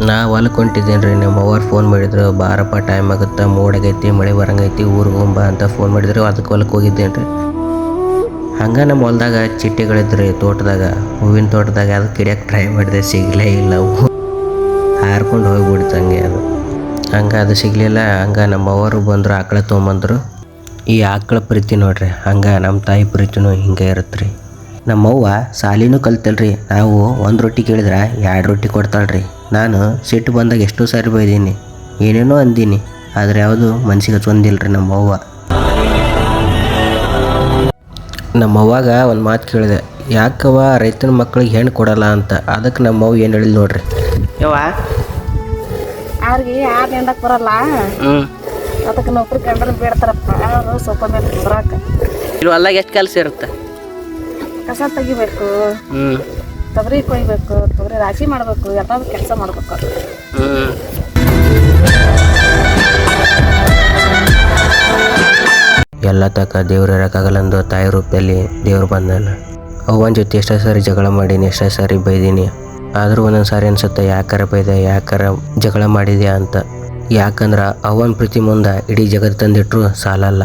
ನಾ ಹೊಲಕ್ಕೆ ಹೊಂಟಿದ್ದೇನೆ ರೀ. ನಮ್ಮ ಅವ್ರು ಫೋನ್ ಮಾಡಿದ್ರು, ಬಾರಪ್ಪ ಟೈಮ್ ಆಗುತ್ತೆ, ಮೋಡಾಗೈತಿ, ಮಳೆ ಬರಂಗೈತಿ, ಊರಿಗೆ ಹೋಗ್ಬ ಅಂತ ಫೋನ್ ಮಾಡಿದ್ರು. ಅದಕ್ಕೆ ಹೊಲಕ್ಕೆ ಹೋಗಿದ್ದೇನೆ ರೀ. ಹಂಗೆ ನಮ್ಮ ಹೊಲ್ದಾಗ ಚಿಟ್ಟೆಗಳಿದ್ರಿ, ತೋಟದಾಗ, ಹೂವಿನ ತೋಟದಾಗ. ಅದು ಕಿಡಿಯೋಕೆ ಟ್ರೈ ಮಾಡಿದೆ, ಸಿಗಲೇ ಇಲ್ಲ. ಅವು ಹಾರ್ಕೊಂಡು ಹೋಗ್ಬಿಡ್ತು ಹಂಗೆ. ಹಂಗೆ ಅದು ಸಿಗಲಿಲ್ಲ. ಹಂಗೆ ನಮ್ಮ ಅವರು ಬಂದರು, ಆಕಳ ತೊಗೊಂಬಂದರು. ಈ ಆಕಳ ಪ್ರೀತಿ ನೋಡ್ರಿ, ಹಂಗೆ ನಮ್ಮ ತಾಯಿ ಪ್ರೀತಿನೂ ಹಿಂಗೆ ಇರುತ್ತೆ ರೀ. ನಮ್ಮವ್ವ ಸಾಲಿನೂ ಕಲ್ತಲ್ರಿ. ನಾವು ಒಂದು ರೊಟ್ಟಿ ಕೇಳಿದ್ರೆ 2 ರೊಟ್ಟಿ ಕೊಡ್ತಾಳ್ರಿ. ನಾನು ಸಿಟ್ಟು ಬಂದಾಗ ಎಷ್ಟೋ ಸಾರಿ ಬೈದೀನಿ, ಏನೇನೋ ಅಂದೀನಿ, ಆದರೆ ಯಾವುದು ಮನ್ಸಿಗೆ ಹಚ್ಕೊಂಡಿಲ್ರಿ ನಮ್ಮವ್ವ. ನಮ್ಮವ್ವಾಗ ಒಂದು ಮಾತು ಕೇಳಿದೆ, ಯಾಕವ್ವ ರೈತನ ಮಕ್ಳಿಗೆ ಹೆಣ್ಣು ಕೊಡಲ್ಲ ಅಂತ. ಅದಕ್ಕೆ ನಮ್ಮವ್ವ ಏನು ಹೇಳಿದ್ ನೋಡ್ರಿ. ಯವ್ವ ಅವ್ರಿಗೆ ಯಾರು ಹೆಂಡಕ್ಕೆ ಬರಲ್ಲ, ಅದಕ್ಕೆ ನೌಕರಿ ಕಂಡ್ರೆ ಬೇಡ್ತಾರಪ್ಪ. ಅವರು ಸ್ವಲ್ಪ ಮೇಲೆ ಕುದ್ರಾಕ ಇಲ್ಲಿ ಹೊಲ್ದಾಗ ಎಷ್ಟು ಕೆಲಸ ಇರುತ್ತೆ? ಕಸ ತೆಗಿಬೇಕು, ತೊಗರಿ ಕೊಯ್ಬೇಕು, ತೊಗರಿ ರಾಶಿ ಮಾಡಬೇಕು, ಎಲ್ಲಾದ್ರೂ ಕೆಲಸ ಮಾಡ್ಬೇಕು. ಎಲ್ಲ ತಕ್ಕ ದೇವ್ರು ಇರೋಕ್ಕಾಗಲ್ಲಂದು ತಾಯಿ ರೂಪದಲ್ಲಿ ದೇವ್ರು ಬಂದಾನ. ಅವ್ವನ ಜೊತೆ ಎಷ್ಟೋ ಸಾರಿ ಜಗಳ ಮಾಡೀನಿ, ಎಷ್ಟೋ ಸಾರಿ ಬೈದೀನಿ. ಆದರೂ ಒಂದೊಂದು ಸಾರಿ ಅನ್ಸುತ್ತೆ, ಯಾಕಾರ ಬೈದೆ, ಯಾಕಾರ ಜಗಳ ಮಾಡಿದ್ಯಾ ಅಂತ. ಯಾಕಂದ್ರೆ ಅವ್ವನ ಪ್ರೀತಿ ಮುಂದೆ ಇಡೀ ಜಗತ್ತು ತಂದಿಟ್ರು ಸಾಲಲ್ಲ.